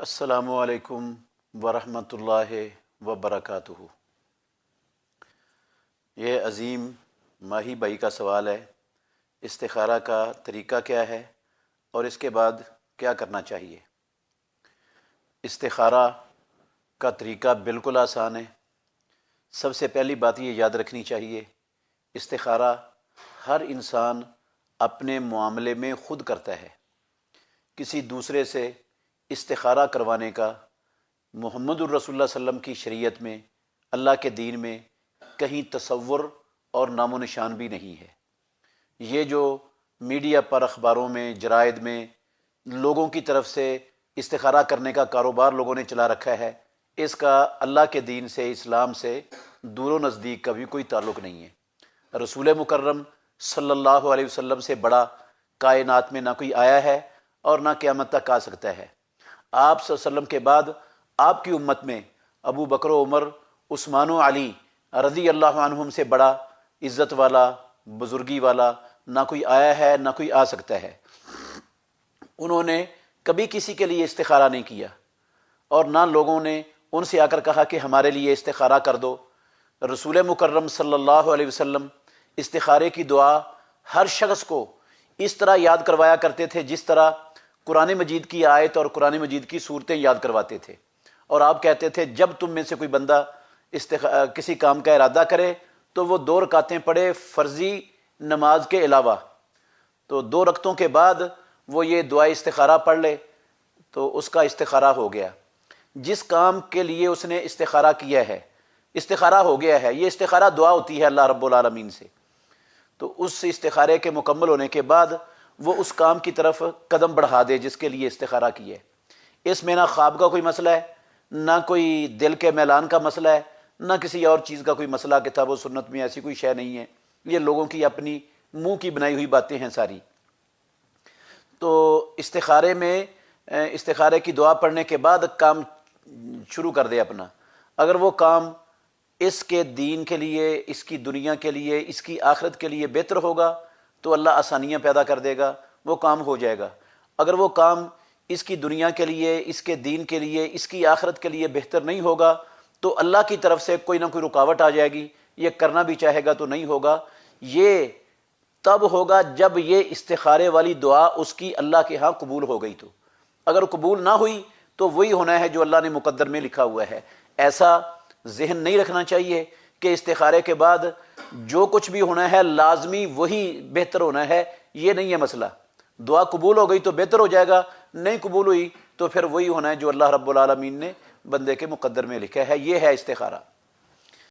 السلام علیکم ورحمۃ اللہ وبرکاتہ۔ یہ عظیم ماہی بھائی کا سوال ہے، استخارہ کا طریقہ کیا ہے اور اس کے بعد کیا کرنا چاہیے؟ استخارہ کا طریقہ بالکل آسان ہے۔ سب سے پہلی بات یہ یاد رکھنی چاہیے، استخارہ ہر انسان اپنے معاملے میں خود کرتا ہے۔ کسی دوسرے سے استخارہ کروانے کا محمد الرسول اللہ صلی اللہ علیہ وسلم کی شریعت میں، اللہ کے دین میں کہیں تصور اور نام و نشان بھی نہیں ہے۔ یہ جو میڈیا پر، اخباروں میں، جرائد میں لوگوں کی طرف سے استخارہ کرنے کا کاروبار لوگوں نے چلا رکھا ہے، اس کا اللہ کے دین سے، اسلام سے دور و نزدیک کا بھی کوئی تعلق نہیں ہے۔ رسول مکرم صلی اللہ علیہ وسلم سے بڑا کائنات میں نہ کوئی آیا ہے اور نہ قیامت تک آ سکتا ہے۔ آپ صلی اللہ علیہ وسلم کے بعد آپ کی امت میں ابو بکر و عمر، عثمان و علی رضی اللہ عنہم سے بڑا عزت والا، بزرگی والا نہ کوئی آیا ہے، نہ کوئی آ سکتا ہے۔ انہوں نے کبھی کسی کے لیے استخارہ نہیں کیا اور نہ لوگوں نے ان سے آ کر کہا کہ ہمارے لیے استخارہ کر دو۔ رسول مکرم صلی اللہ علیہ وسلم استخارے کی دعا ہر شخص کو اس طرح یاد کروایا کرتے تھے جس طرح قرآن مجید کی آیت اور قرآن مجید کی صورتیں یاد کرواتے تھے، اور آپ کہتے تھے جب تم میں سے کوئی بندہ کسی کام کا ارادہ کرے تو وہ 2 رکعتیں پڑھے فرضی نماز کے علاوہ، تو 2 رکعتوں کے بعد وہ یہ دعا استخارہ پڑھ لے تو اس کا استخارہ ہو گیا۔ جس کام کے لیے اس نے استخارہ کیا ہے، استخارہ ہو گیا ہے۔ یہ استخارہ دعا ہوتی ہے اللہ رب العالمین سے، تو اس استخارے کے مکمل ہونے کے بعد وہ اس کام کی طرف قدم بڑھا دے جس کے لیے استخارہ کی ہے۔ اس میں نہ خواب کا کوئی مسئلہ ہے، نہ کوئی دل کے میلان کا مسئلہ ہے، نہ کسی اور چیز کا کوئی مسئلہ۔ کتاب و سنت میں ایسی کوئی شے نہیں ہے، یہ لوگوں کی اپنی منہ کی بنائی ہوئی باتیں ہیں ساری۔ تو استخارے میں استخارے کی دعا پڑھنے کے بعد کام شروع کر دے اپنا۔ اگر وہ کام اس کے دین کے لیے، اس کی دنیا کے لیے، اس کی آخرت کے لیے بہتر ہوگا تو اللہ آسانیاں پیدا کر دے گا، وہ کام ہو جائے گا۔ اگر وہ کام اس کی دنیا کے لیے، اس کے دین کے لیے، اس کی آخرت کے لیے بہتر نہیں ہوگا تو اللہ کی طرف سے کوئی نہ کوئی رکاوٹ آ جائے گی، یہ کرنا بھی چاہے گا تو نہیں ہوگا۔ یہ تب ہوگا جب یہ استخارے والی دعا اس کی اللہ کے ہاں قبول ہو گئی۔ تو اگر قبول نہ ہوئی تو وہی ہونا ہے جو اللہ نے مقدر میں لکھا ہوا ہے۔ ایسا ذہن نہیں رکھنا چاہیے کہ استخارے کے بعد جو کچھ بھی ہونا ہے لازمی وہی بہتر ہونا ہے، یہ نہیں ہے مسئلہ۔ دعا قبول ہو گئی تو بہتر ہو جائے گا، نہیں قبول ہوئی تو پھر وہی ہونا ہے جو اللہ رب العالمین نے بندے کے مقدر میں لکھا ہے۔ یہ ہے استخارہ۔